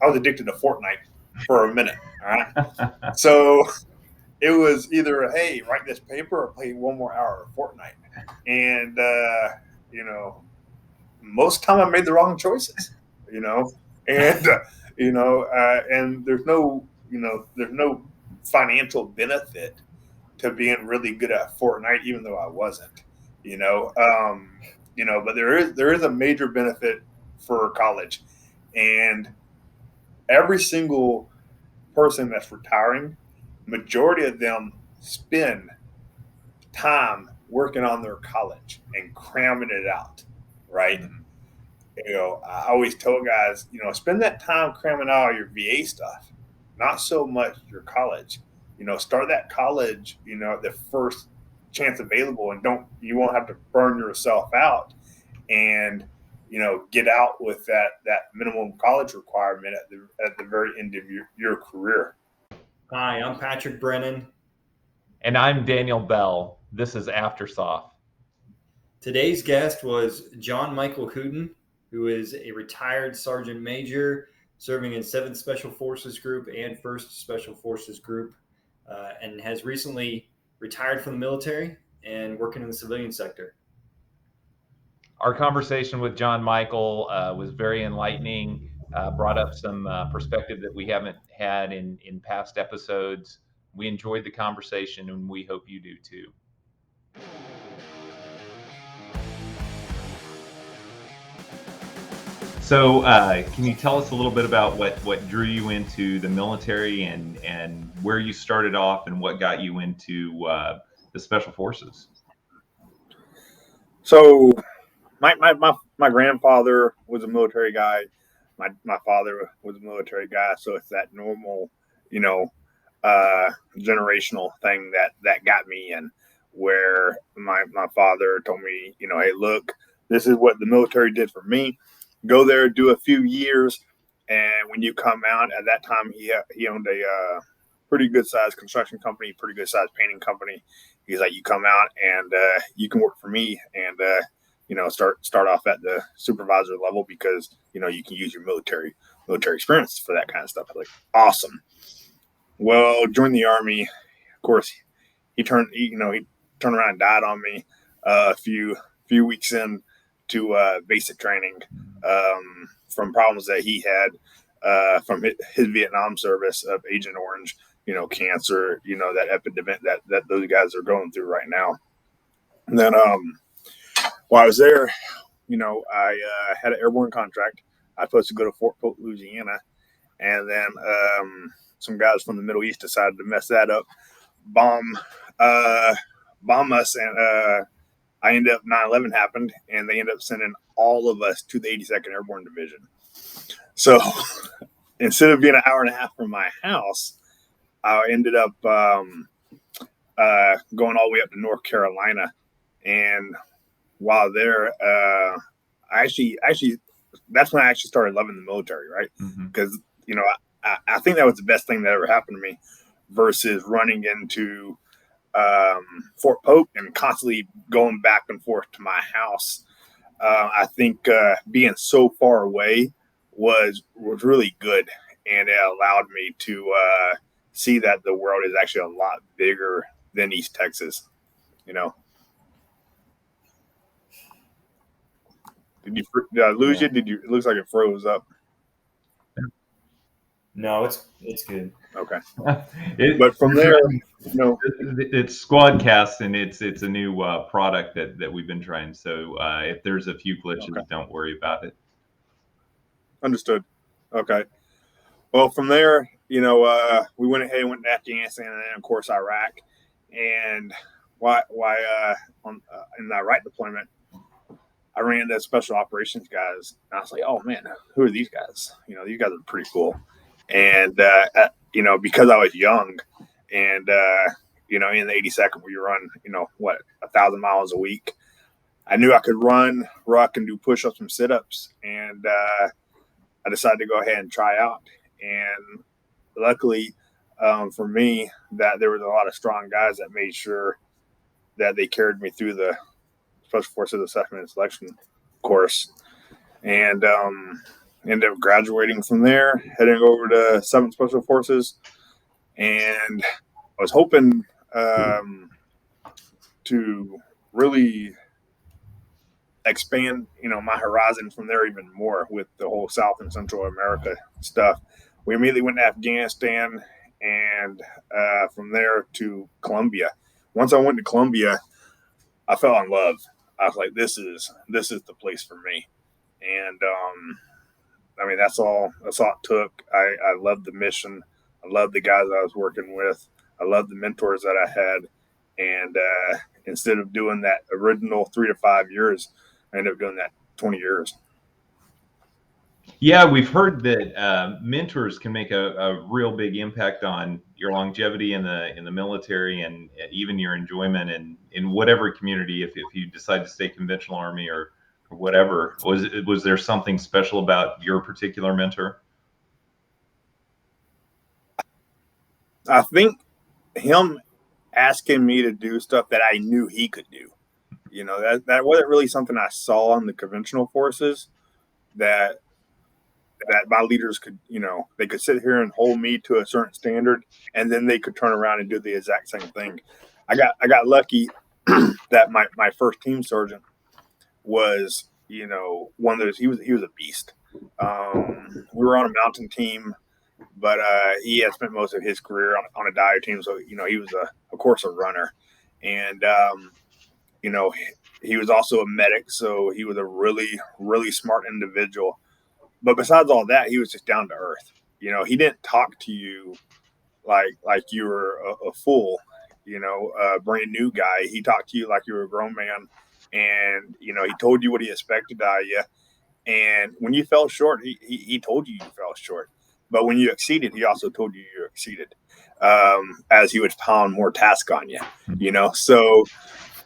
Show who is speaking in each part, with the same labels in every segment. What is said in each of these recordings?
Speaker 1: I was addicted to Fortnite for a minute. All right. So it was either, hey, write this paper or play one more hour of Fortnite. And, most time I made the wrong choices, and, and there's no financial benefit to being really good at Fortnite, even though I wasn't, but there is a major benefit for college, and every single person that's retiring, majority of them spend time working on their college and cramming it out, right? I always tell guys, spend that time cramming out your VA stuff, not so much your college. Start that college, the first chance available, and you won't have to burn yourself out, and get out with that minimum college requirement at the very end of your career.
Speaker 2: Hi, I'm Patrick Brennan.
Speaker 3: And I'm Daniel Bell. This is AfterSOF.
Speaker 2: Today's guest was Jon-Michael Hooten, who is a retired Sergeant Major serving in 7th Special Forces Group and 1st Special Forces Group, and has recently retired from the military and working in the civilian sector.
Speaker 3: Our conversation with Jon-Michael was very enlightening, brought up some perspective that we haven't had in past episodes. We enjoyed the conversation, and we hope you do too. So can you tell us a little bit about what drew you into the military and where you started off and what got you into the Special Forces?
Speaker 1: So my grandfather was a military guy. My father was a military guy. So it's that normal, generational thing that got me in, where my father told me, hey, look, this is what the military did for me. Go there, do a few years, and when you come out, at that time he owned a pretty good sized construction company, pretty good sized painting company. He's like, you come out and you can work for me, and start off at the supervisor level, because you can use your military experience for that kind of stuff. I was like, awesome. Well, joined the Army. Of course, he turned around and died on me a few weeks in to basic training, from problems that he had from his Vietnam service of Agent Orange, cancer, that epidemic that those guys are going through right now. And then while I was there, I had an airborne contract. I was supposed to go to Fort Polk, Louisiana, and then some guys from the Middle East decided to mess that up, bomb us, and I ended up 9/11 happened, and they ended up sending all of us to the 82nd Airborne Division. So instead of being an hour and a half from my house, I ended up going all the way up to North Carolina. And while there, that's when I actually started loving the military, right? Because I think that was the best thing that ever happened to me, versus running into Fort Polk and constantly going back and forth to my house. I think being so far away was really good, and it allowed me to see that the world is actually a lot bigger than East Texas. Did I lose you? It looks like it froze up.
Speaker 2: No, it's good.
Speaker 1: Okay. But from there,
Speaker 3: it's Squadcast, and it's a new product that we've been trying. So if there's a few glitches, don't worry about it.
Speaker 1: Understood. Okay. Well, from there, we went ahead and went to Afghanistan, and then of course Iraq. And in the Iraq deployment, I ran into Special Operations guys, and I was like, oh man, who are these guys? These guys are pretty cool. And because I was young, and in the 82nd we run 1,000 miles a week, I knew I could run, ruck, and do push-ups and sit-ups, and I decided to go ahead and try out. And luckily for me, that there was a lot of strong guys that made sure that they carried me through the Special Forces Assessment and Selection course. And ended up graduating from there, heading over to 7th Special Forces, and I was hoping to really expand, my horizon from there even more with the whole South and Central America stuff. We immediately went to Afghanistan, and from there to Colombia. Once I went to Colombia, I fell in love. I was like, this is the place for me. And that's all it took. I loved the mission. I loved the guys I was working with. I loved the mentors that I had. And instead of doing that original 3 to 5 years, I ended up doing that 20 years.
Speaker 3: Yeah, we've heard that mentors can make a real big impact on your longevity in the military, and even your enjoyment in whatever community. If you decide to stay conventional Army or whatever, was there something special about your particular mentor?
Speaker 1: I think him asking me to do stuff that I knew he could do. That wasn't really something I saw in the conventional forces, that my leaders could, they could sit here and hold me to a certain standard, and then they could turn around and do the exact same thing. I got lucky that my first team sergeant was, one of those. He was a beast. We were on a mountain team, but he had spent most of his career on a dire team, so he was of course a runner, and he was also a medic, so he was a really, really smart individual. But besides all that, he was just down to earth. He didn't talk to you like you were a fool, a brand new guy. He talked to you like you were a grown man, and he told you what he expected out of you. And when you fell short, he told you fell short. But when you exceeded, he also told you exceeded, as he would pound more task on you. So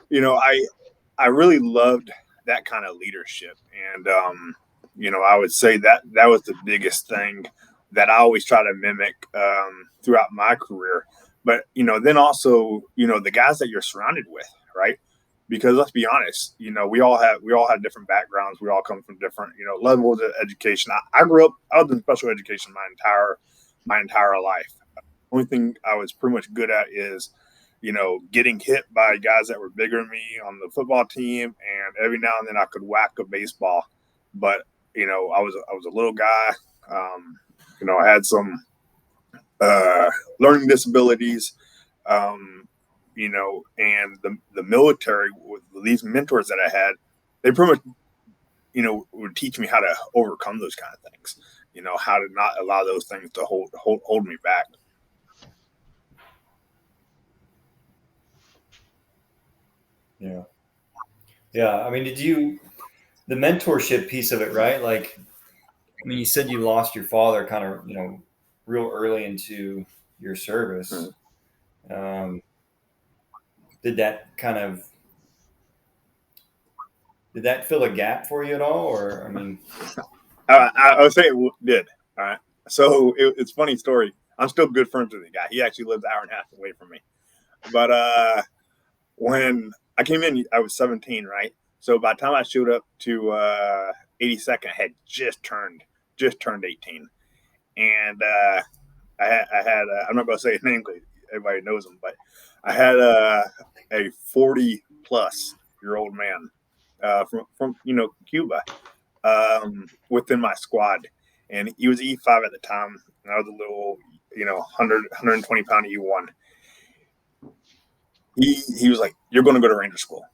Speaker 1: I really loved that kind of leadership, and I would say that was the biggest thing that I always try to mimic throughout my career. But then also the guys that you're surrounded with, right? Because let's be honest, we all have different backgrounds. We all come from different levels of education. I grew up. I was in special education my entire life. Only thing I was pretty much good at is getting hit by guys that were bigger than me on the football team, and every now and then I could whack a baseball. But I was a little guy. I had some learning disabilities. And the military, with these mentors that I had, they pretty much would teach me how to overcome those kind of things. How to not allow those things to hold me back.
Speaker 2: Yeah. Yeah. I mean, the mentorship piece of it, right? Like, I mean, you said you lost your father kind of, real early into your service. Mm-hmm. Did that fill a gap for you at all? Or, I mean,
Speaker 1: I would say it did. All right. So it's a funny story. I'm still good friends with the guy. He actually lives an hour and a half away from me. But when I came in, I was 17, right? So by the time I showed up to 82nd, I had just turned 18, and I had I'm not going to say his name because everybody knows him, but I had a 40-plus-year-old man from Cuba within my squad, and he was E5 at the time, and I was a little 120 pound E1. He was like, "You're going to go to Ranger School."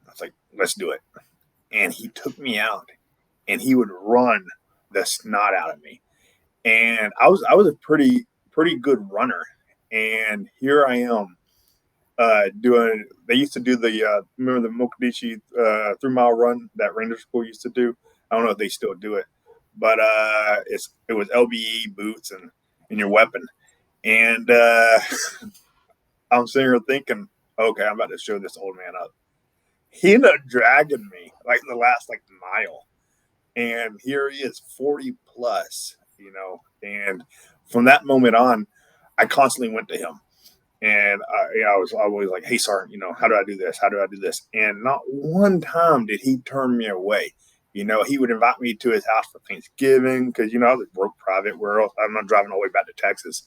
Speaker 1: I was like, "Let's do it." And he took me out, and he would run the snot out of me. And I was a pretty good runner. And here I am doing. They used to do the remember the Mogadishu 3-mile run that Ranger School used to do. I don't know if they still do it, but it was LBE boots and your weapon. And I'm sitting here thinking, okay, I'm about to show this old man up. He ended up dragging me like the last mile, and here he is, 40 plus, and from that moment on, I constantly went to him, and I was always like, "Hey, Sergeant, how do I do this? How do I do this?" And not one time did he turn me away. He would invite me to his house for Thanksgiving because, I was a broke private. Where else? I'm not driving all the way back to Texas.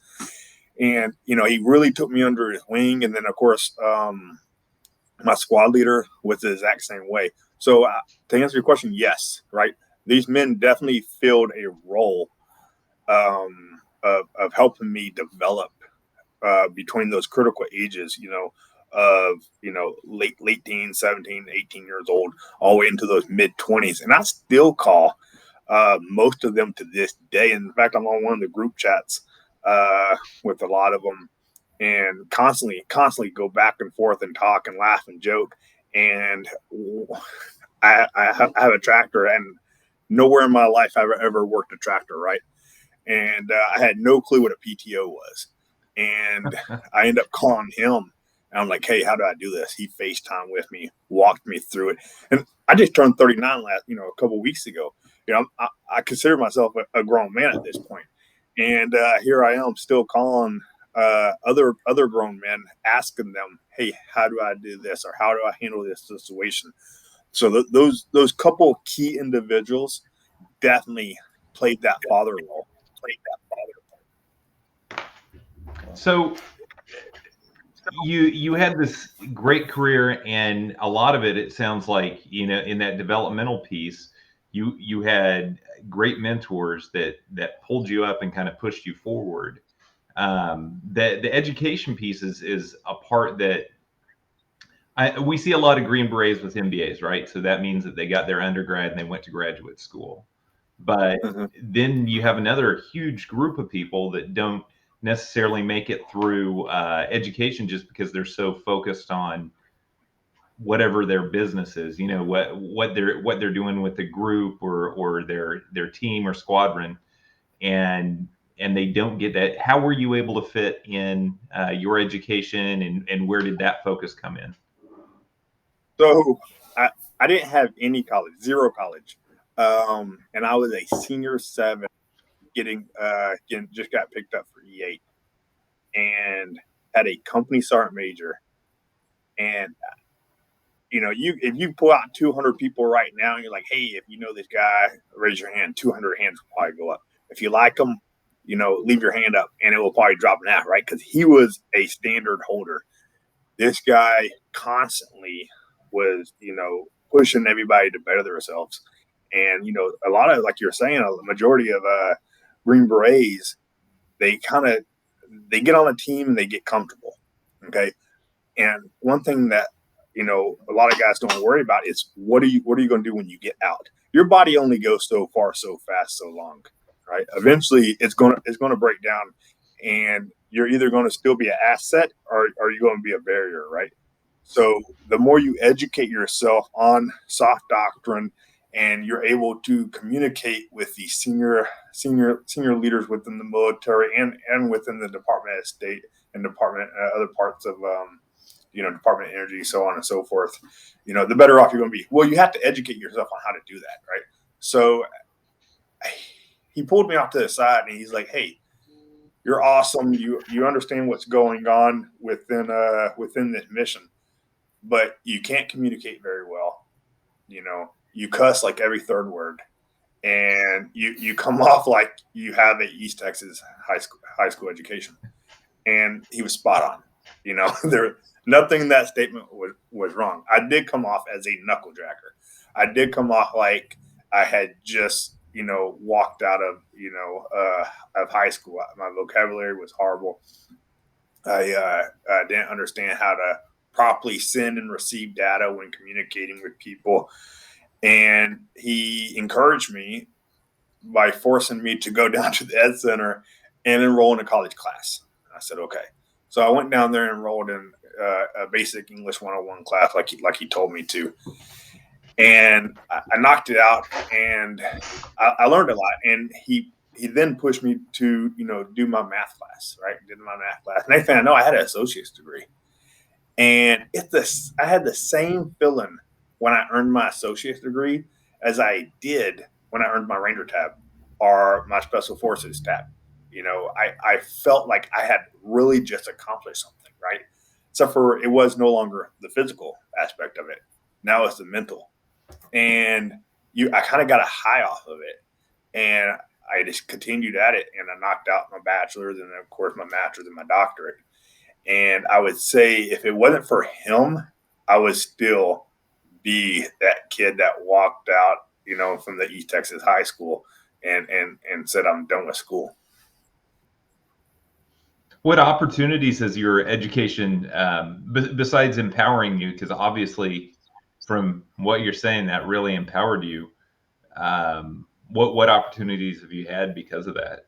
Speaker 1: And, he really took me under his wing. And then, of course, my squad leader was the exact same way. So to answer your question, yes, right? These men definitely filled a role of helping me develop between those critical ages, of, late teens, 17, 18 years old, all the way into those mid 20s. And I still call most of them to this day. In fact, I'm on one of the group chats with a lot of them, and constantly go back and forth and talk and laugh and joke. And I have a tractor, and nowhere in my life have I ever worked a tractor, right? And I had no clue what a PTO was. And I ended up calling him. And I'm like, hey, how do I do this? He FaceTime with me, walked me through it. And I just turned 39 a couple of weeks ago. I consider myself a grown man at this point. And here I am still calling other grown men, asking them, hey, how do I do this? Or how do I handle this situation? So those couple key individuals definitely played that father role.
Speaker 3: So you had this great career, and a lot of it sounds like, in that developmental piece, you had great mentors that pulled you up and kind of pushed you forward. The education piece is a part that we see a lot of Green Berets with MBAs, right? So that means that they got their undergrad and they went to graduate school. But then you have another huge group of people that don't necessarily make it through education just because they're so focused on whatever their business is, what they're doing with the group or their team or squadron, and they don't get that. How were you able to fit in your education, and where did that focus come in?
Speaker 1: So I didn't have any college, zero college. And I was a senior 7 getting just got picked up for E8 and had a company sergeant major. And if you pull out 200 people right now and you're like, hey, if you know this guy, raise your hand. 200 hands will probably go up. If you like him, leave your hand up and it will probably drop in half, right? Because he was a standard holder. This guy constantly was, pushing everybody to better themselves. And, a lot of, like you're saying, a majority of Green Berets, they get on a team and they get comfortable. Okay. And one thing that, a lot of guys don't worry about is what are you going to do when you get out? Your body only goes so far, so fast, so long, right? Eventually it's going to break down, and you're either going to still be an asset or you're going to be a barrier, right? So the more you educate yourself on SOF doctrine, and you're able to communicate with the senior leaders within the military and within the Department of State and Department other parts of Department of Energy, so on and so forth, the better off you're going to be. Well, you have to educate yourself on how to do that, right? So he pulled me off to the side and he's like, hey, you're awesome. You understand what's going on within this mission, but you can't communicate very well. You cuss like every third word, and you come off like you have a East Texas high school education. And he was spot on. There nothing in that statement was wrong. I did come off as a knuckle dragger. I did come off like I had just walked out of of high school. My vocabulary was horrible. I didn't understand how to properly send and receive data when communicating with people. And he encouraged me by forcing me to go down to the Ed Center and enroll in a college class. I said, okay. So I went down there and enrolled in a basic English 101 class like he told me to. And I knocked it out, and I learned a lot. And he then pushed me to, do my math class, right? Did my math class. And they found out I had an associate's degree. And I had the same feeling when I earned my associate's degree as I did when I earned my Ranger tab or my Special Forces tab. I felt like I had really just accomplished something, right? Except for it was no longer the physical aspect of it. Now it's the mental. And I kind of got a high off of it, and I just continued at it, and I knocked out my bachelor's and of course my master's and my doctorate. And I would say if it wasn't for him, I would still be that kid that walked out, from the East Texas high school and said, I'm done with school.
Speaker 3: What opportunities has your education, besides empowering you, because obviously from what you're saying, that really empowered you. What opportunities have you had because of that?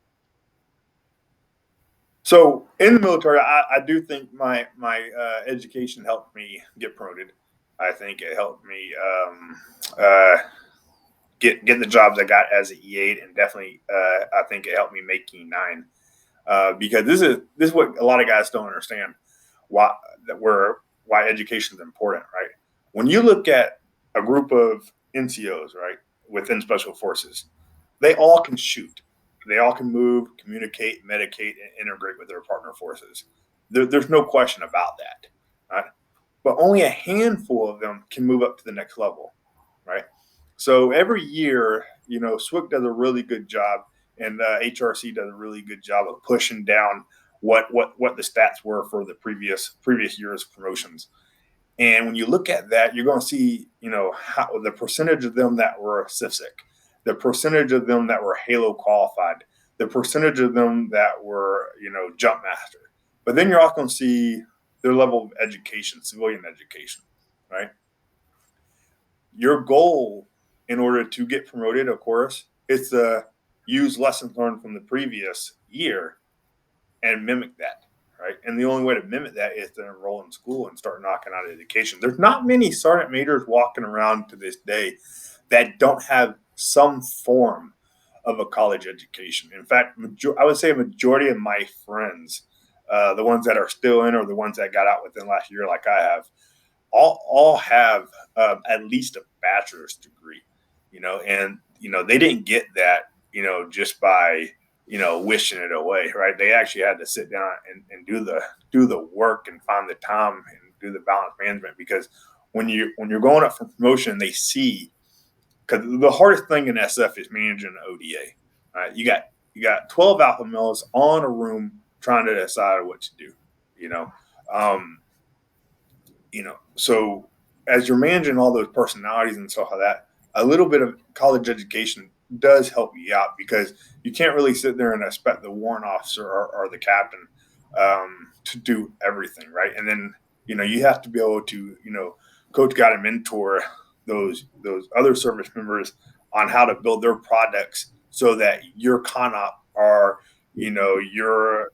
Speaker 1: So in the military, I do think my education helped me get promoted. I think it helped me get the jobs I got as an E8, and definitely I think it helped me make E9 because this is what a lot of guys don't understand why education is important, right? When you look at a group of NCOs, right, within Special Forces, they all can shoot. They all can move, communicate, medicate, and integrate with their partner forces. There's no question about that, right? But only a handful of them can move up to the next level, right? So every year, SWIC does a really good job, and HRC does a really good job of pushing down what the stats were for the previous year's promotions. And when you look at that, you're going to see, how the percentage of them that were CIFSIC, the percentage of them that were Halo qualified, the percentage of them that were, jump master. But then you're also going to see their level of education, civilian education, right? Your goal in order to get promoted, of course, is to use lessons learned from the previous year and mimic that. Right. And the only way to mimic that is to enroll in school and start knocking out education. There's not many sergeant majors walking around to this day that don't have some form of a college education. In fact, I would say a majority of my friends, the ones that are still in or the ones that got out within last year, like I have, all have at least a bachelor's degree, and, they didn't get that, just by, wishing it away, right? They actually had to sit down and do the work and find the time and do the balance management, because when you're going up for promotion, they see, because the hardest thing in SF is managing an ODA. Right? You got 12 alpha males all in a room trying to decide what to do. So as you're managing all those personalities and stuff like that, a little bit of college education does help you out, because you can't really sit there and expect the warrant officer or the captain to do everything, right? And then you have to be able to coach, guide, and mentor those other service members on how to build their products so that your CONOP or your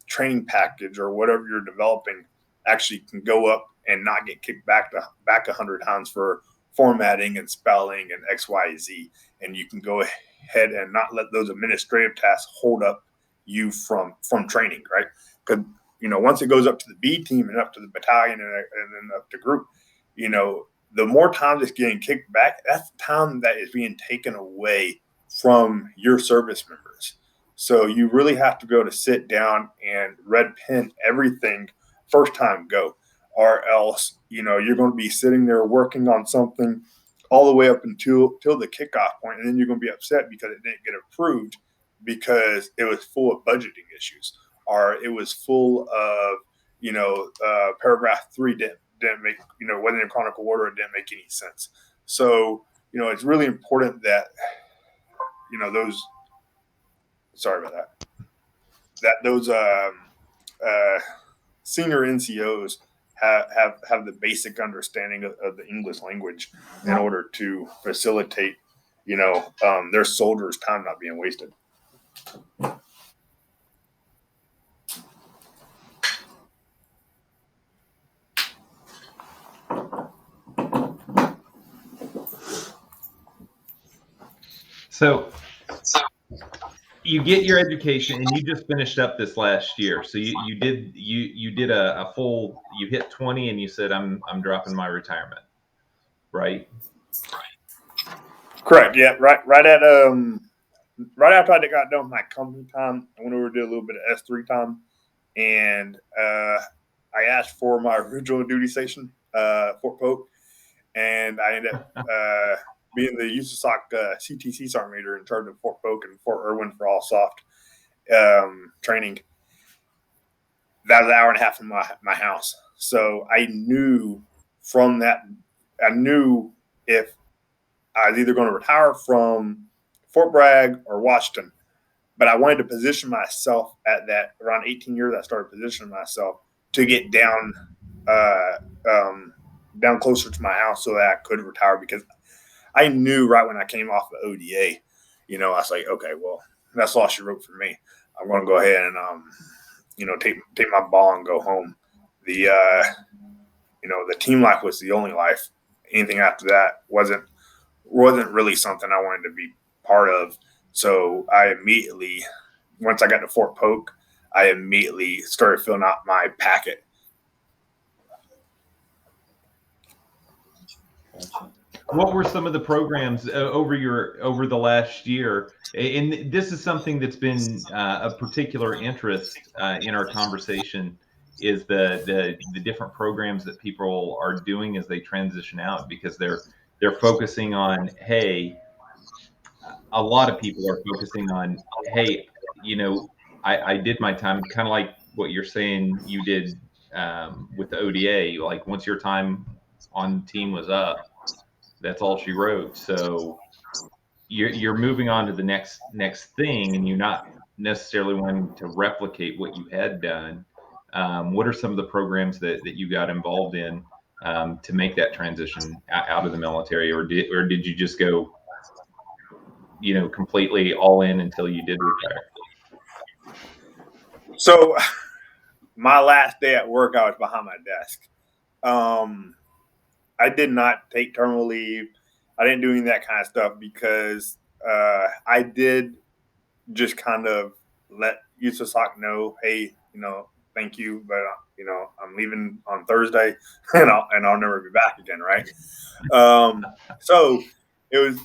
Speaker 1: training package or whatever you're developing actually can go up and not get kicked back 100 times for formatting and spelling and XYZ, and you can go ahead and not let those administrative tasks hold up you from training, right? Because once it goes up to the B team and up to the battalion and then up to group, the more time that's getting kicked back, that's time that is being taken away from your service members. So you really have to be able to sit down and red pen everything first time go, or else you're going to be sitting there working on something all the way up until the kickoff point, and then you're going to be upset because it didn't get approved because it was full of budgeting issues, or it was full of paragraph 3 didn't make wasn't in chronicle order, it didn't make any sense. So it's really important that those those senior NCOs have the basic understanding of the English language in order to facilitate, their soldiers' time not being wasted.
Speaker 3: So you get your education, and you just finished up this last year. So you did a full, you hit 20, and you said, I'm dropping my retirement, right?
Speaker 1: Correct. Yeah. Right after I got done with my company time, I went over to do a little bit of S3 time, and I asked for my original duty station, Fort Polk, and I ended up being the USASOC CTC Sergeant Major in charge of Fort Polk and Fort Irwin for all soft training, that was an hour and a half from my house. So I knew from that, I knew if I was either going to retire from Fort Bragg or Washington, but I wanted to position myself at that around 18 years. I started positioning myself to get down closer to my house so that I could retire, because I knew right when I came off the ODA, I was like, okay, well, that's all she wrote for me. I'm going to go ahead and take my ball and go home. The the team life was the only life. Anything after that wasn't really something I wanted to be part of. So I immediately, once I got to Fort Polk, I immediately started filling out my packet.
Speaker 3: What were some of the programs over the last year? And this is something that's been of particular interest in our conversation, is the different programs that people are doing as they transition out, because they're focusing on, hey, a lot of people are focusing on, hey, I did my time, kind of like what you're saying you did with the ODA. Like, once your time on the team was up, that's all she wrote. So you're moving on to the next thing, and you're not necessarily wanting to replicate what you had done. What are some of the programs that you got involved in to make that transition out of the military, or did you just go, completely all in until you did retire?
Speaker 1: So my last day at work, I was behind my desk. I did not take terminal leave. I didn't do any of that kind of stuff, because I did just kind of let USASOC know, hey, thank you, but I'm leaving on Thursday, and I'll never be back again, right? So it was,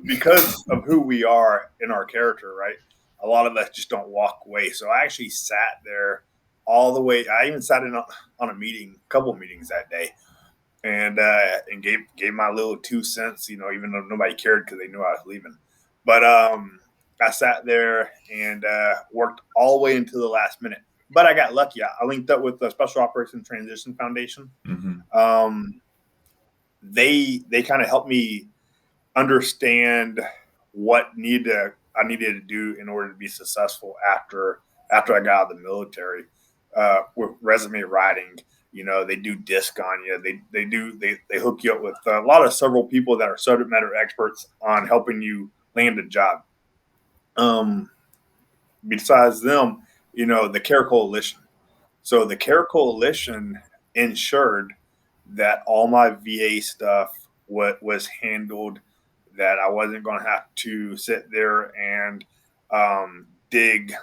Speaker 1: because of who we are in our character, right? A lot of us just don't walk away. So I actually sat there all the way. I even sat in on a couple of meetings that day, and gave my little 2 cents, even though nobody cared because they knew I was leaving. But I sat there and worked all the way until the last minute. But I got lucky. I linked up with the Special Operations Transition Foundation.
Speaker 3: Mm-hmm.
Speaker 1: They kind of helped me understand what I needed to do in order to be successful after I got out of the military, with resume writing. They do disc on you. They hook you up with several people that are subject matter experts on helping you land a job. Besides them, the CARE Coalition. So the CARE Coalition ensured that all my VA stuff was handled, that I wasn't going to have to sit there and dig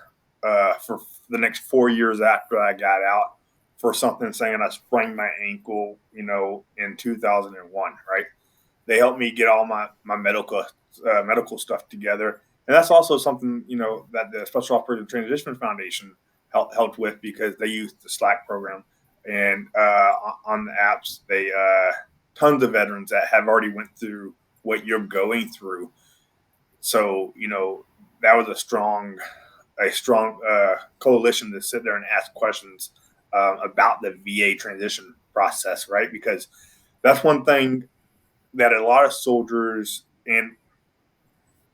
Speaker 1: for the next 4 years after I got out for something saying I sprained my ankle, in 2001, right? They helped me get all my medical stuff together. And that's also something, that the Special Operations Transition Foundation helped with, because they used the Slack program. And on the apps, they tons of veterans that have already went through what you're going through. So, that was a strong coalition to sit there and ask questions about the VA transition process, right? Because that's one thing that a lot of soldiers and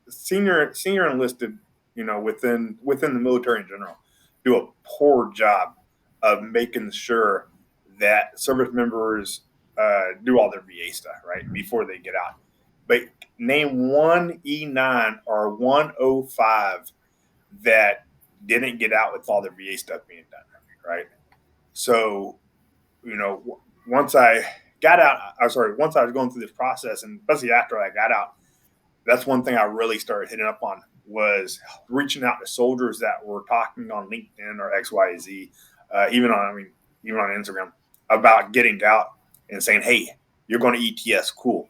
Speaker 1: senior enlisted, within the military in general, do a poor job of making sure that service members do all their VA stuff right before they get out. But name one E9 or 105 that didn't get out with all their VA stuff being done, right? So, once I got out, once I was going through this process, and especially after I got out, that's one thing I really started hitting up on, was reaching out to soldiers that were talking on LinkedIn or XYZ, even on Instagram, about getting out and saying, hey, you're going to ETS, cool.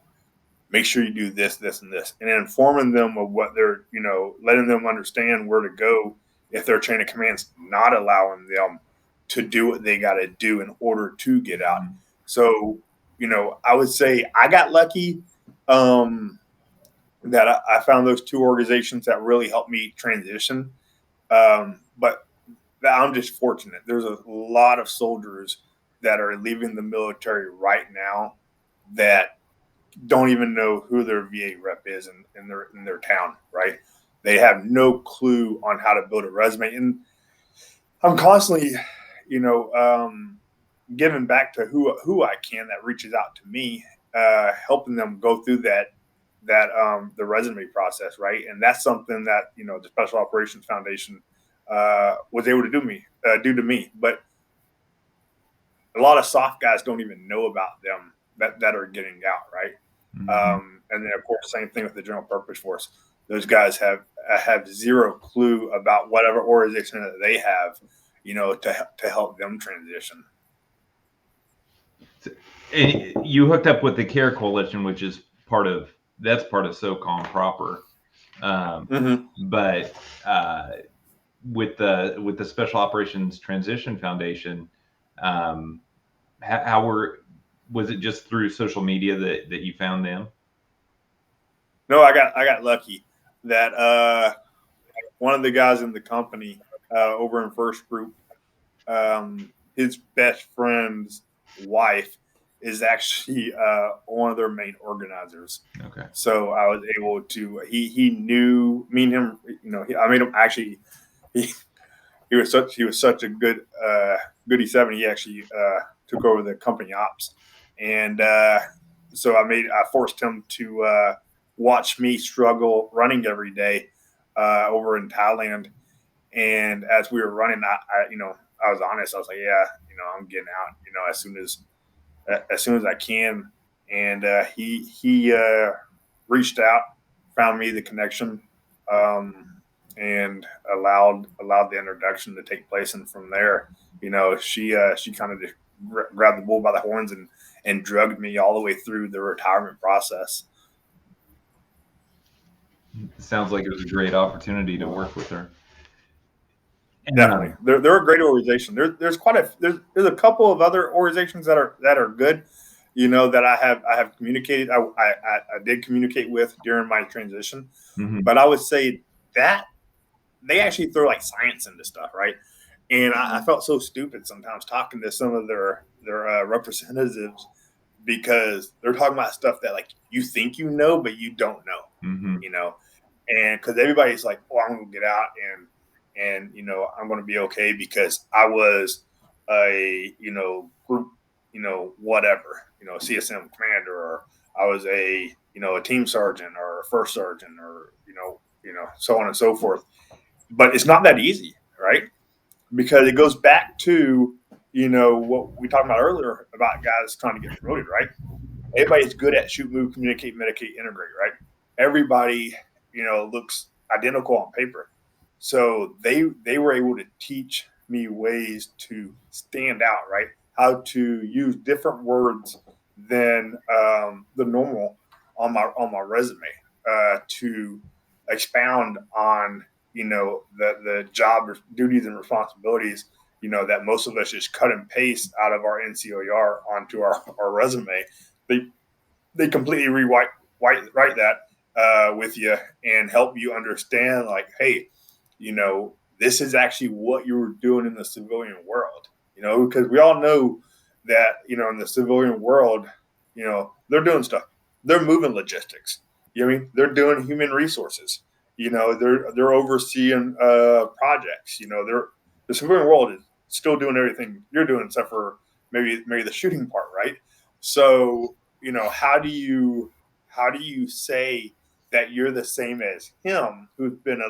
Speaker 1: Make sure you do this, this, and this, and informing them of what they're, letting them understand where to go if their chain of command's not allowing them to do what they got to do in order to get out. So, I would say I got lucky. that I found those two organizations that really helped me transition. But I'm just fortunate. There's a lot of soldiers that are leaving the military right now that don't even know who their VA rep is in their town, right? They have no clue on how to build a resume. And I'm constantly, you know, giving back to who I can that reaches out to me, helping them go through the resume process, right? And that's something that the Special Operations Foundation was able to do to me. But a lot of soft guys don't even know about them that are getting out, right? And then of course, same thing with the General Purpose Force. Those guys have zero clue about whatever organization that they have, to help them transition.
Speaker 3: And you hooked up with the CARE Coalition, which is part of SOCOM proper. But with the Special Operations Transition Foundation, was it just through social media that you found them?
Speaker 1: No, I got lucky that one of the guys in the company over in First Group, his best friend's wife is actually one of their main organizers.
Speaker 3: Okay.
Speaker 1: So I was able to. He knew me and him. I made him actually. He was such a good goody seven. He actually took over the company ops, and so I forced him to watch me struggle running every day over in Thailand. And as we were running, I was honest. I was like, yeah, I'm getting out, as soon as I can. And he reached out, found me the connection, and allowed the introduction to take place. And from there, she kind of just grabbed the bull by the horns and drugged me all the way through the retirement process.
Speaker 3: It sounds like it was a great opportunity to work with her.
Speaker 1: Definitely, they're a great organization. There's a couple of other organizations that are good, that I have communicated. I did communicate with during my transition, but I would say that they actually throw like science into stuff, right? And I felt so stupid sometimes talking to some of their representatives because they're talking about stuff that like you think but you don't know, and because everybody's like, oh, I'm gonna get out and I'm going to be okay because I was a group whatever CSM commander, or I was a a team sergeant or a first sergeant, or so on and so forth. But it's not that easy, right? Because it goes back to what we talked about earlier about guys trying to get promoted, right? Everybody's good at shoot, move, communicate, medicate, integrate, right? Everybody looks identical on paper. So they were able to teach me ways to stand out, right? How to use different words than the normal on my resume to expound on the job duties and responsibilities that most of us just cut and paste out of our NCOER onto our resume. They completely write that with you and help you understand, like, hey, this is actually what you were doing in the civilian world, because we all know that, in the civilian world, they're doing stuff. They're moving logistics. I mean? They're doing human resources. They're overseeing projects. The civilian world is still doing everything you're doing, except for maybe the shooting part, right? So, how do you say that you're the same as him, who's been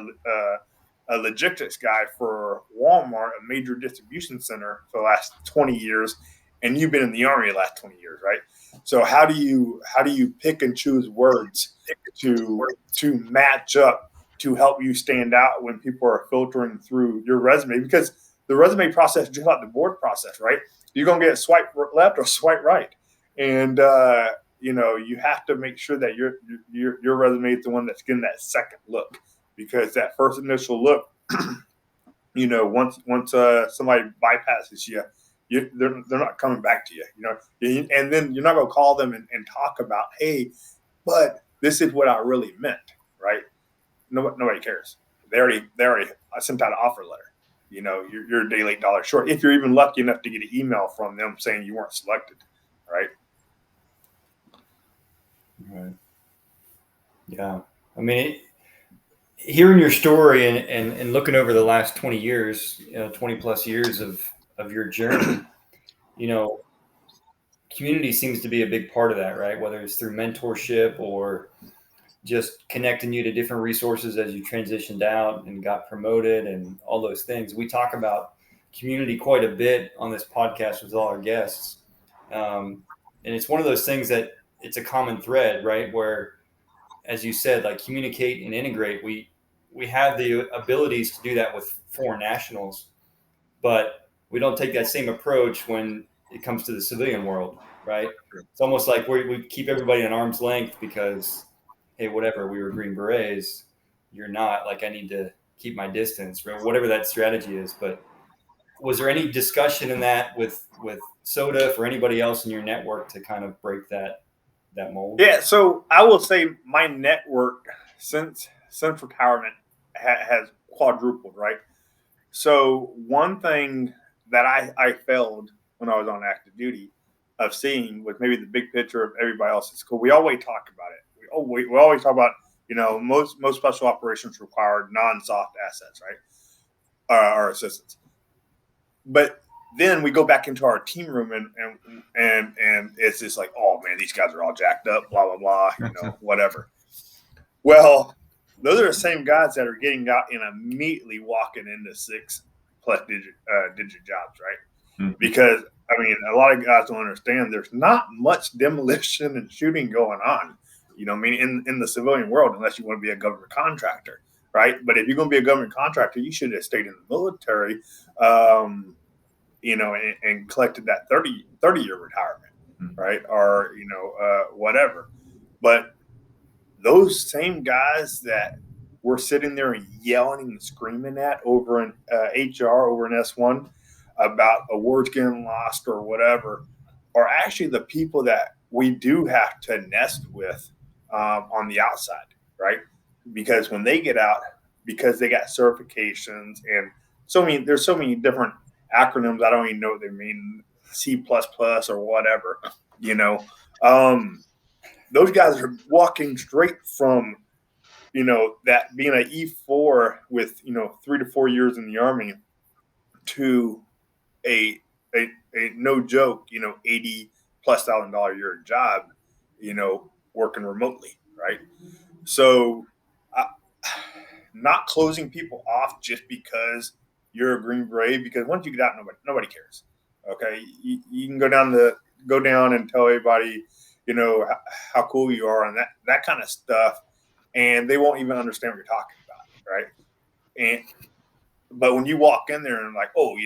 Speaker 1: a logistics guy for Walmart, a major distribution center, for the last 20 years, and you've been in the Army the last 20 years, right? So how do you pick and choose words to match up to help you stand out when people are filtering through your resume? Because the resume process is just like the board process, right? You're gonna get swipe left or swipe right, and you have to make sure that your resume is the one that's getting that second look, because that first initial look, once somebody bypasses you, they're not coming back to you, and then you're not going to call them and talk about, hey, but this is what I really meant, right? Nobody cares. They already sent out an offer letter. You're a day late, dollar short. If you're even lucky enough to get an email from them saying you weren't selected, right?
Speaker 2: Right. Yeah. I mean, hearing your story and looking over the last 20 years, 20 plus years of your journey, community seems to be a big part of that, right? Whether it's through mentorship or just connecting you to different resources as you transitioned out and got promoted and all those things. We talk about community quite a bit on this podcast with all our guests. And it's one of those things that it's a common thread, right? Where, as you said, like communicate and integrate, we have the abilities to do that with foreign nationals, but we don't take that same approach when it comes to the civilian world, right? It's almost like we keep everybody at arm's length because, hey, whatever, we were Green Berets, you're not. Like, I need to keep my distance, right? Whatever that strategy is. But was there any discussion in that with SODA for anybody else in your network to kind of break that mold?
Speaker 1: Yeah, so I will say my network since retirement has quadrupled, right? So one thing that I failed when I was on active duty of seeing was maybe the big picture of everybody else's. Because we always talk about it. We always talk about, most special operations require non-soft assets, right? Or assistance. But then we go back into our team room and it's just like, oh man, these guys are all jacked up, blah blah blah, whatever. Well, those are the same guys that are getting out and immediately walking into 6+ digit jobs, right? Mm-hmm. Because I mean, a lot of guys don't understand. There's not much demolition and shooting going on, in the civilian world, unless you want to be a government contractor, right? But if you're going to be a government contractor, you should have stayed in the military. And collected that 30-year retirement, right? Or, whatever. But those same guys that we're sitting there and yelling and screaming at over an HR, over an S1 about awards getting lost or whatever, are actually the people that we do have to nest with on the outside, right? Because when they get out, because they got certifications and there's so many different acronyms, I don't even know what they mean, C++ or whatever, those guys are walking straight from, that being an E4 with, 3 to 4 years in the Army to a no joke, $80,000+ a year job, working remotely, right? So not closing people off just because you're a Green Beret, because once you get out, nobody cares. Okay, you can go down and tell everybody, how cool you are and that kind of stuff, and they won't even understand what you're talking about, right? But when you walk in there and like, oh,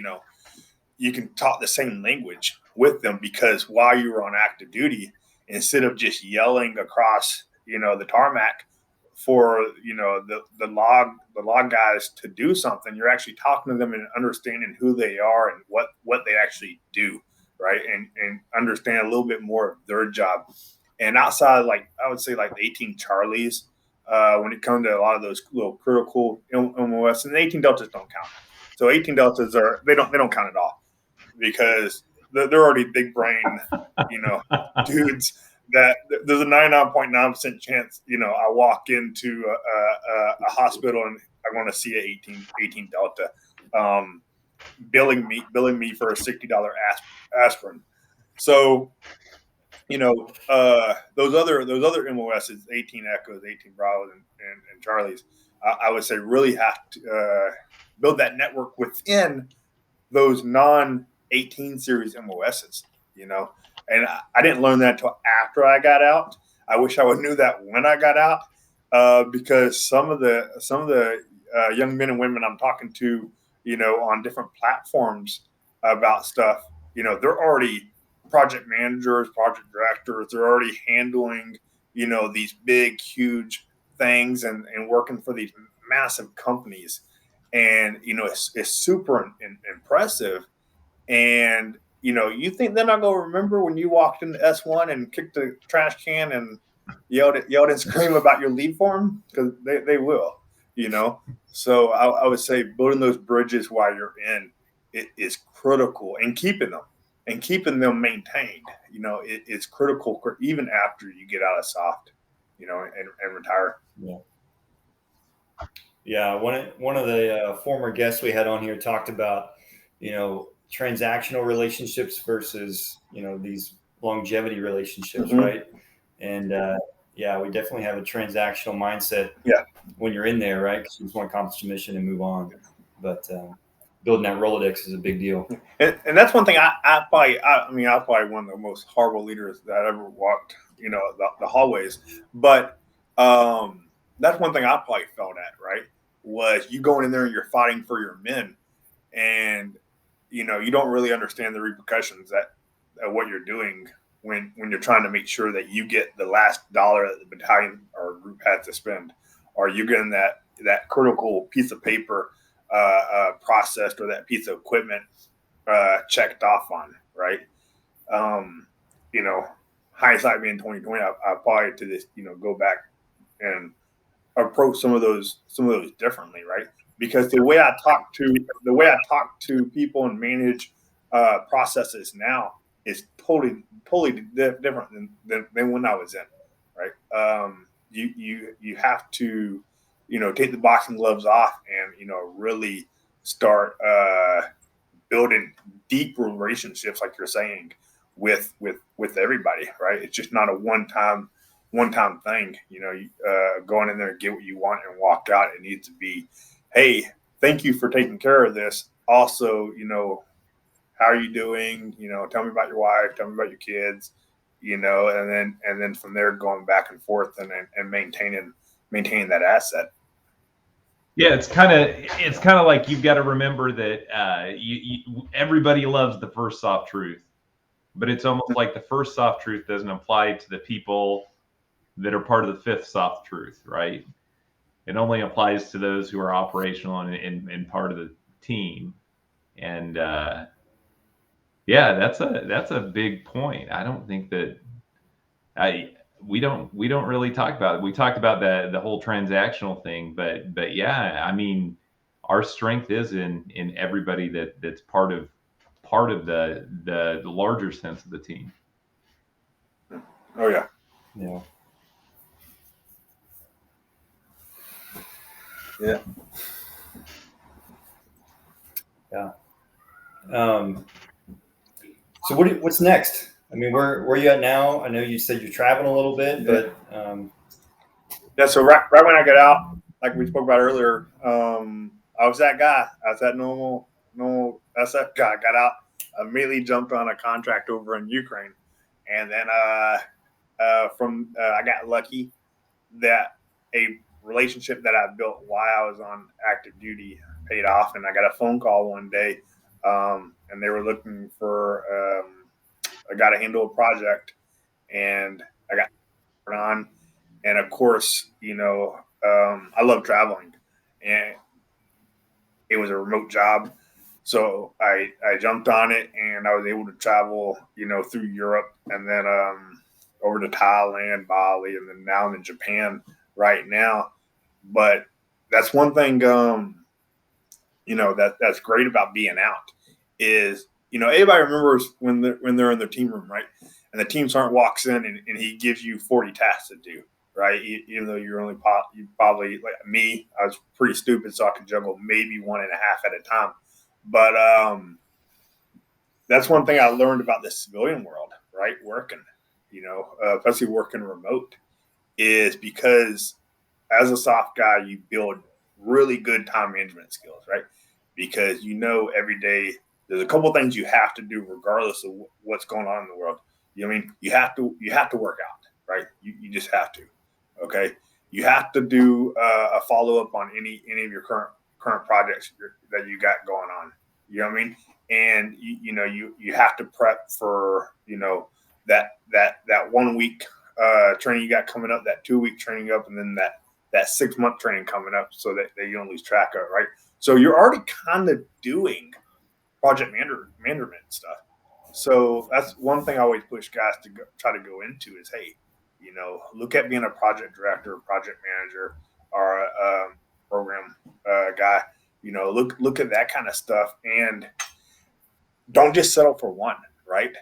Speaker 1: you can talk the same language with them, because while you were on active duty, instead of just yelling across, the tarmac for the log guys to do something, you're actually talking to them and understanding who they are and what they actually do, right? And understand a little bit more of their job. And outside, like I would say, like the 18 Charlies, when it comes to a lot of those little critical MOS, and the 18 Deltas don't count. So 18 Deltas they don't count at all, because they're already big brain, dudes. That there's a 99.9% chance, I walk into a hospital and I want to see a 18 Delta, billing me for a $60 aspirin. So, those other MOSs, 18 Echoes, 18 Bravos, and Charlies, I would say really have to build that network within those non-18 series MOSs, And I didn't learn that until after I got out. I wish I would knew that when I got out, because some of the young men and women I'm talking to, on different platforms about stuff, they're already project managers, project directors. They're already handling, these big, huge things and working for these massive companies. And, it's super impressive. And, you think they're not going to remember when you walked into S1 and kicked the trash can and, yelled and scream about your leave form, because they will, you know. So I would say building those bridges while you're in it is critical, and keeping them maintained. You know, it's critical even after you get out of soft, you know, and retire.
Speaker 2: Yeah. Yeah, one of the former guests we had on here talked about, transactional relationships versus, these longevity relationships,
Speaker 1: Mm-hmm.
Speaker 2: right? And yeah, we definitely have a transactional mindset.
Speaker 1: Yeah.
Speaker 2: When you're in there, right? Because you just want to accomplish the mission and move on. But building that Rolodex is a big deal.
Speaker 1: And that's one thing I'm probably one of the most horrible leaders that I ever walked, you know, the hallways. But that's one thing I probably felt at, right? Was you going in there and you're fighting for your men, and you know you don't really understand the repercussions that what you're doing when you're trying to make sure that you get the last dollar that the battalion or group had to spend, or you getting that critical piece of paper processed, or that piece of equipment checked off on, right? You know, hindsight being 2020, I probably to this, you know, go back and approach some of those differently, right? Because the way I talk to people and manage processes now is totally different than when I was in, right? You have to, you know, take the boxing gloves off and, you know, really start building deep relationships, like you're saying, with everybody, right? It's just not a one time thing. You know, going in there and get what you want and walk out. It needs to be, hey, thank you for taking care of this. Also, you know, how are you doing? You know, tell me about your wife, tell me about your kids, you know, and then from there going back and forth and maintaining that asset.
Speaker 3: Yeah, it's kind of like you've got to remember that everybody loves the first soft truth, but it's almost like the first soft truth doesn't apply to the people that are part of the fifth soft truth, right? It only applies to those who are operational and part of the team. And yeah, that's a big point. I don't think that I we don't really talk about it. We talked about the whole transactional thing, but yeah, I mean, our strength is in everybody that's part of the larger sense of the team.
Speaker 1: Oh yeah.
Speaker 2: Yeah.
Speaker 1: Yeah.
Speaker 2: Yeah. So what's next? I mean, where are you at now? I know you said you're traveling a little bit, but
Speaker 1: yeah. So right when I got out, like we spoke about earlier, I was that guy. I was that normal SF guy. I got out, immediately jumped on a contract over in Ukraine, and then I got lucky that a relationship that I built while I was on active duty paid off, and I got a phone call one day, and they were looking for a guy to handle a project, and I got on, and of course, you know, I love traveling, and it was a remote job. So I jumped on it, and I was able to travel, you know, through Europe, and then over to Thailand, Bali, and then now I'm in Japan right now. But that's one thing, you know, that's great about being out is, you know, everybody remembers when they're in their team room, right? And the team sergeant walks in and he gives you 40 tasks to do, right? Even though you're only you probably, like me, I was pretty stupid, so I could juggle maybe one and a half at a time. But that's one thing I learned about the civilian world, right? Working, you know, especially working remote, is because as a soft guy, you build really good time management skills, right? Because you know every day there's a couple things you have to do regardless of what's going on in the world. You know what I mean? You have to work out, right? You just have to. Okay. You have to do a follow up on any of your current projects that you got going on. You know what I mean? And you know you have to prep for, you know, that 1 week training you got coming up, that 2 week training up, and then that 6 month training coming up, so that you don't lose track of it, right? So you're already kind of doing project management stuff. So that's one thing I always push guys to try to go into is, hey, Look at being a project director, project manager, or a program guy. Look at that kind of stuff, and don't just settle for one. Right?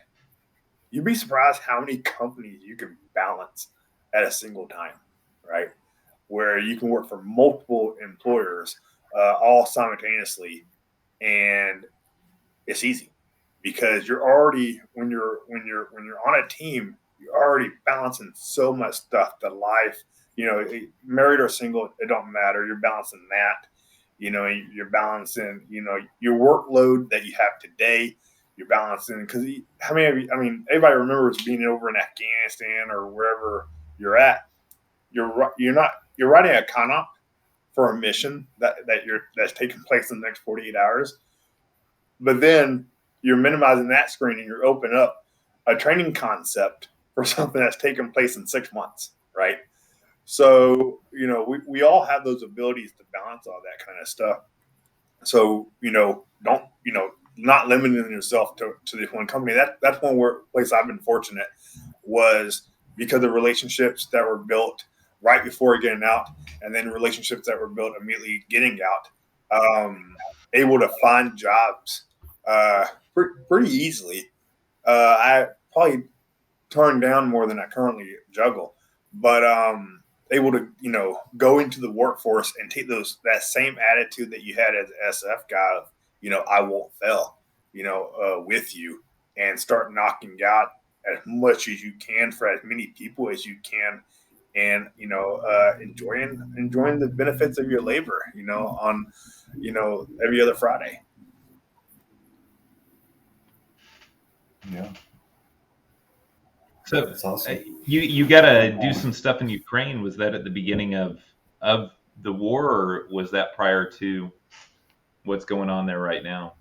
Speaker 1: You'd be surprised how many companies you can balance at a single time. Right? Where you can work for multiple employers all simultaneously, and it's easy because you're already when you're on a team, you're already balancing so much stuff. The life, married or single, it don't matter. You're balancing that. You're balancing, your workload that you have today. You're balancing because how many of you? I mean, everybody remembers being over in Afghanistan or wherever you're at. You're writing a con-op for a mission that's taking place in the next 48 hours. But then you're minimizing that screen and you're opening up a training concept for something that's taking place in 6 months, right? So, we all have those abilities to balance all that kind of stuff. So, don't, not limiting yourself to this one company. That's one place I've been fortunate was because of relationships that were built right before getting out, and then relationships that were built immediately getting out. Able to find jobs pretty easily. I probably turned down more than I currently juggle, but able to go into the workforce and take that same attitude that you had as an SF guy of, I won't fail, with you, and start knocking out as much as you can for as many people as you can, and enjoying the benefits of your labor, on every other Friday.
Speaker 4: Yeah.
Speaker 3: So
Speaker 4: That's awesome.
Speaker 3: you got to do some stuff in Ukraine. Was that at the beginning of the war, or was that prior to what's going on there right now?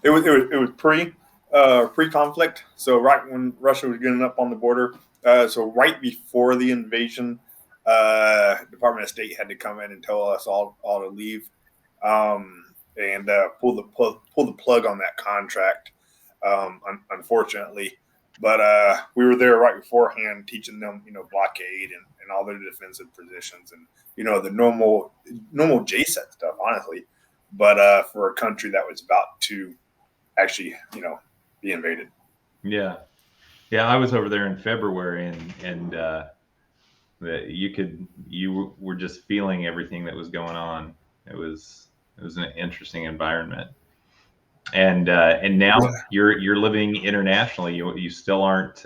Speaker 1: It was pre-conflict. So right when Russia was getting up on the border, so right before the invasion, Department of State had to come in and tell us all to leave, and pull the plug on that contract. Unfortunately, but we were there right beforehand, teaching them blockade and all their defensive positions, and the normal JSET stuff, honestly. But for a country that was about to actually, be invaded.
Speaker 3: Yeah, I was over there in February, and you were just feeling everything that was going on. It was an interesting environment, and now you're living internationally. You still aren't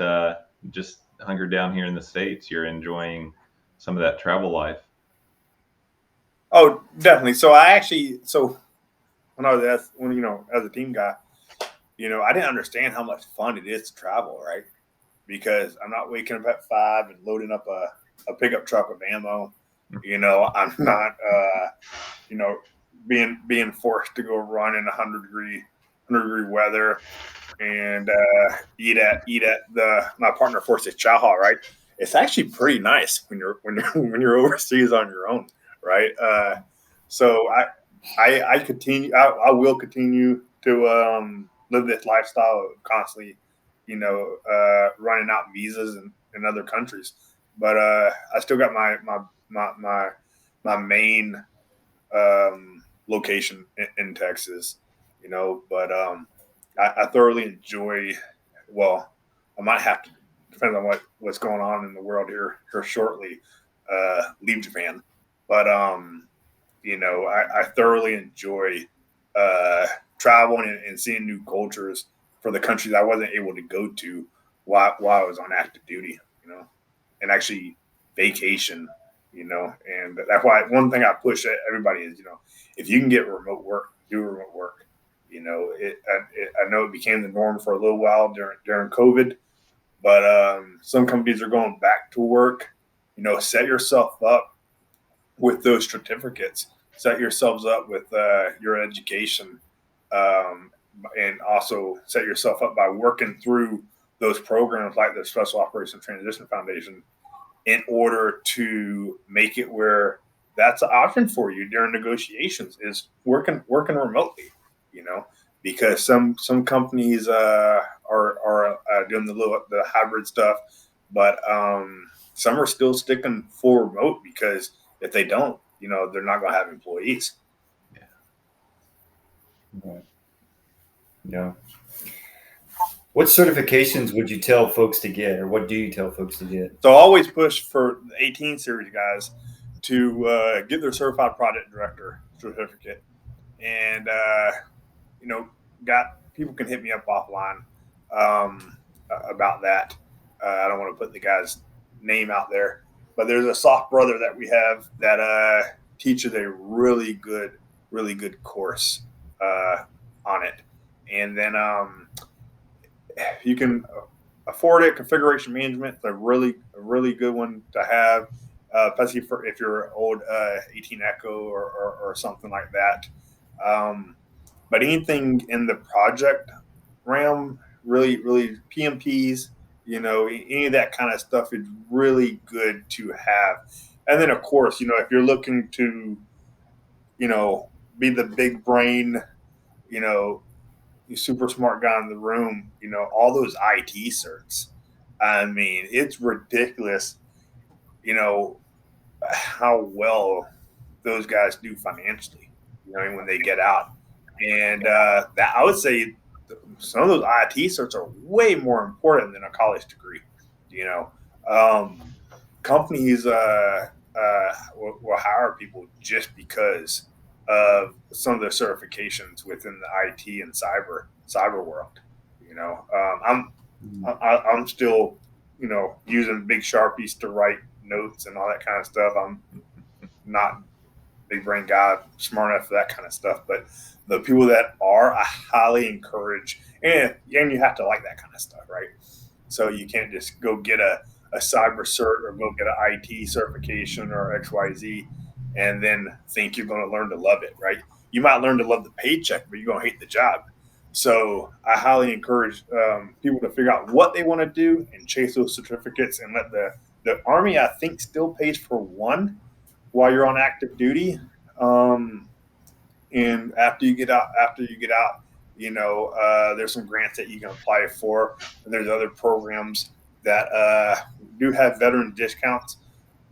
Speaker 3: just hunkered down here in the States. You're enjoying some of that travel life.
Speaker 1: Oh, definitely. So when I was as a team guy, I didn't understand how much fun it is to travel, right? Because I'm not waking up at 5 and loading up a pickup truck with ammo. I'm not, being forced to go run in 100 degree weather and eat at my partner forces chow hall, right? It's actually pretty nice when you're overseas on your own, right? So I will continue to live this lifestyle of constantly, running out visas in other countries. But I still got my main location in Texas, But I thoroughly enjoy. Well, I might have to, depends on what's going on in the world here shortly. Leave Japan, but I thoroughly enjoy traveling and seeing new cultures for the countries I wasn't able to go to while I was on active duty, and actually vacation, and that's why one thing I push at everybody is, if you can get remote work, do remote work. I know it became the norm for a little while during COVID, but some companies are going back to work. Set yourself up with those certificates. Set yourselves up with your education, and also set yourself up by working through those programs like the Special Operations Transition Foundation in order to make it where that's an option for you during negotiations is working remotely, because some companies are doing the hybrid stuff, But some are still sticking full remote because if they don't, they're not going to have employees.
Speaker 4: Right. Yeah.
Speaker 2: What certifications would you tell folks to get, or what do you tell folks to get?
Speaker 1: So I always push for the 18 series guys to get their certified project director certificate. And, people can hit me up offline about that. I don't want to put the guy's name out there, but there's a soft brother that we have that teaches a really good course on it. And then you can afford it. Configuration management is a really good one to have, especially if you're old 18 Echo or something like that. But anything in the project realm, really PMPs, any of that kind of stuff is really good to have. And then, of course, if you're looking to, be the big brain, you super smart guy in the room, all those IT certs. I mean, it's ridiculous, how well those guys do financially, when they get out. And that I would say some of those IT certs are way more important than a college degree. Companies will hire people just because of some of their certifications within the IT and cyber world. I'm still, using big Sharpies to write notes and all that kind of stuff. I'm not big brain guy, smart enough for that kind of stuff. But the people that are, I highly encourage, and you have to like that kind of stuff, right? So you can't just go get a cyber cert or go get an IT certification or XYZ and then think you're going to learn to love it, right? You might learn to love the paycheck, but you're going to hate the job. So I highly encourage people to figure out what they want to do and chase those certificates and let the Army, I think, still pays for one while you're on active duty. And after you get out, there's some grants that you can apply for. And there's other programs that do have veteran discounts,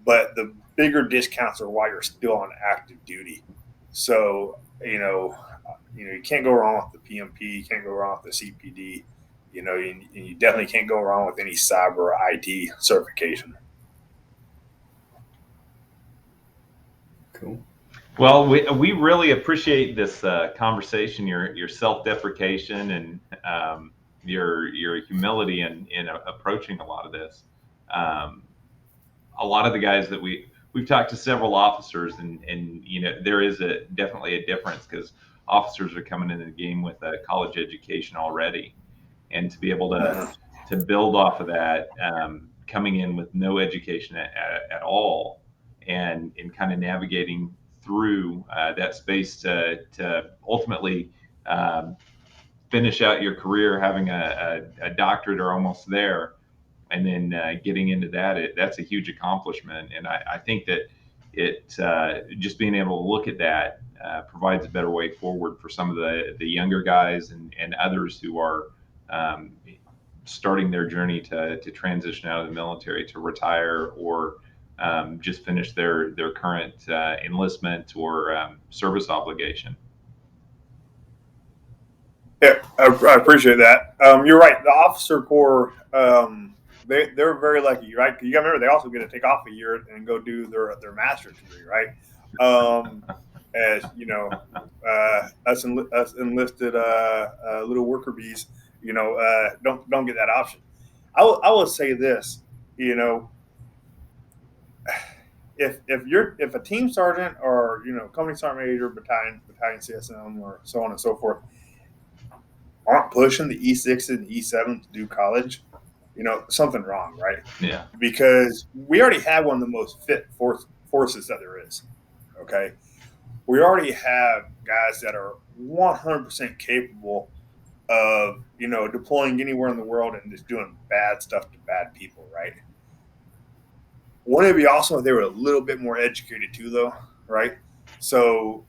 Speaker 1: but the bigger discounts are while you're still on active duty. So, you can't go wrong with the PMP. You can't go wrong with the CPD. You definitely can't go wrong with any cyber or IT certification.
Speaker 2: Cool.
Speaker 3: Well, we really appreciate this conversation, your self-deprecation and your humility in approaching a lot of this. A lot of the guys that we've talked to several officers, and there is definitely a difference because officers are coming into the game with a college education already, and to be able to build off of that, coming in with no education at all, and kind of navigating through that space to ultimately finish out your career having a doctorate or almost there, and then getting into that's a huge accomplishment. And I think that it just being able to look at that provides a better way forward for some of the younger guys and others who are starting their journey to transition out of the military, to retire, or just finish their current enlistment or service obligation.
Speaker 1: Yeah, I appreciate that. You're right. The officer corps, they're very lucky, right? You got to remember they also get to take off a year and go do their master's degree, right? As you know, us enlisted little worker bees, don't get that option. I will say this, if a team sergeant or company sergeant major, battalion CSM, or so on and so forth aren't pushing the E6 and E7 to do college, something wrong, right?
Speaker 3: Yeah.
Speaker 1: Because we already have one of the most fit forces that there is. Okay. We already have guys that are 100% capable of, deploying anywhere in the world and just doing bad stuff to bad people, right? Wouldn't it be awesome if they were a little bit more educated too, though, right? So,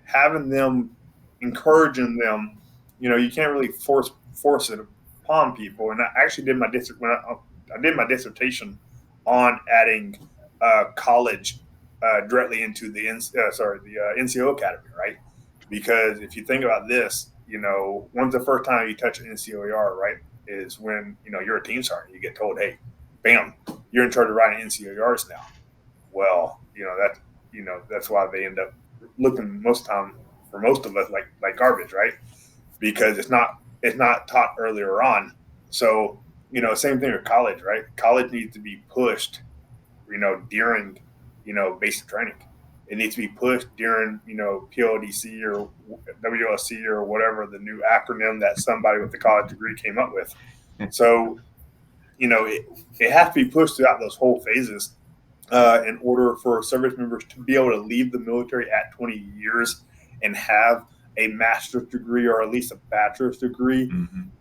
Speaker 1: having them, encouraging them, you can't really force it upon people. And I actually did my district when did my dissertation on adding college directly into the NCO Academy, right? Because if you think about this, when's the first time you touch an NCOER, right? Is when you're a team sergeant. You get told, hey, bam, you're in charge of writing NCOERs now. Well, that's why they end up looking most time for most of us like garbage, right? Because it's not taught earlier on. So same thing with college, right? College needs to be pushed, during basic training. It needs to be pushed during PLDC or WLC or whatever the new acronym that somebody with the college degree came up with. So it has to be pushed throughout those whole phases. In order for service members to be able to leave the military at 20 years and have a master's degree or at least a bachelor's degree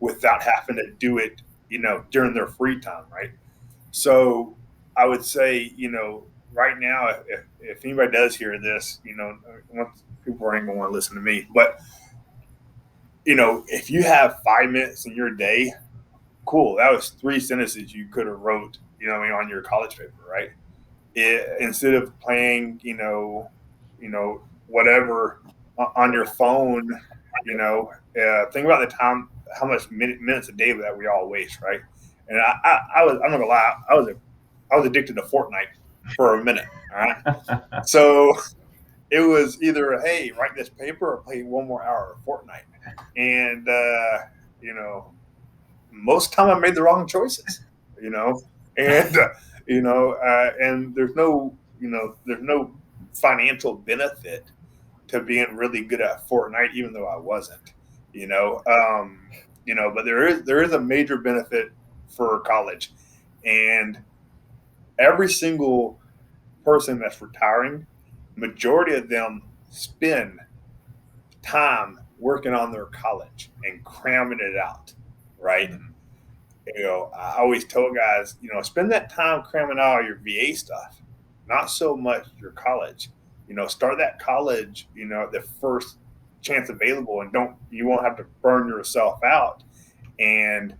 Speaker 1: without having to do it, during their free time, right? So I would say, right now, if anybody does hear this, people ain't gonna want to listen to me, but if you have 5 minutes in your day, cool. That was 3 sentences you could have wrote, on your college paper, right? Instead of playing, whatever on your phone, think about the time, how much minutes a day that we all waste, right? And I'm not gonna lie, I was addicted to Fortnite for a minute. All right, so it was either, hey, write this paper or play 1 more hour of Fortnite, and most time I made the wrong choices, and and there's no financial benefit to being really good at Fortnite, even though I wasn't, but there is a major benefit for college, and every single person that's retiring, majority of them spend time working on their college and cramming it out, right? I always tell guys, spend that time cramming out all your VA stuff, not so much your college. Start that college, the first chance available, and you won't have to burn yourself out, and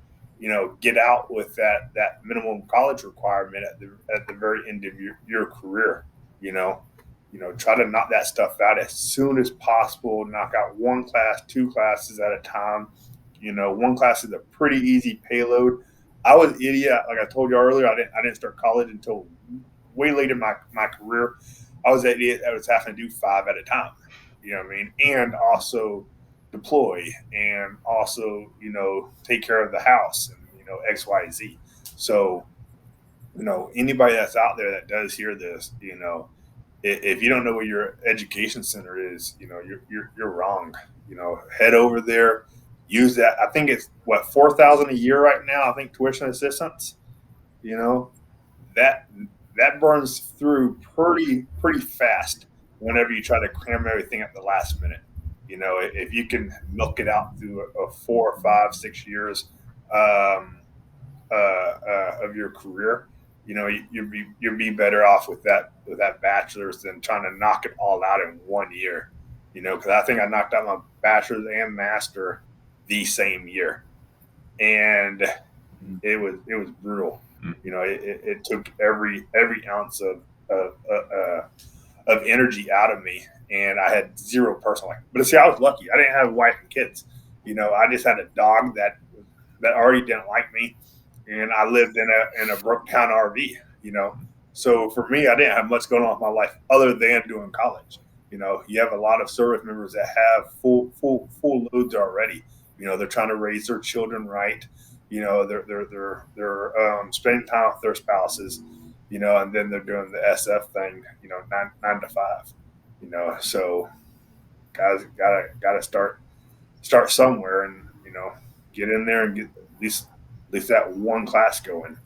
Speaker 1: get out with that minimum college requirement at the very end of your career. Try to knock that stuff out as soon as possible. Knock out 1 class, 2 classes at a time. 1 class is a pretty easy payload. I was an idiot, like I told you earlier. I didn't start college until way late in my career. I was an idiot that was having to do 5 at a time. You know what I mean? And also deploy, and also take care of the house, and X, Y, Z. So anybody that's out there that does hear this, if you don't know where your education center is, you're wrong. Head over there, use that. I think it's $4,000 a year right now. I think tuition assistance. That burns through pretty fast whenever you try to cram everything at the last minute. If you can milk it out through a 4, 5, 6 years of your career, you'll be better off with that bachelor's than trying to knock it all out in 1 year. Because I think I knocked out my bachelor's and master the same year, and it was brutal. It took every ounce of energy out of me, and I had zero personal life. But see, I was lucky. I didn't have a wife and kids. I just had a dog that already didn't like me, and I lived in a broke down RV. So for me, I didn't have much going on with my life other than doing college. You have a lot of service members that have full loads already. They're trying to raise their children right. They're spending time with their spouses. And then they're doing the SF thing. 9 to 5. So guys gotta start somewhere, and get in there and get at least that 1 class going.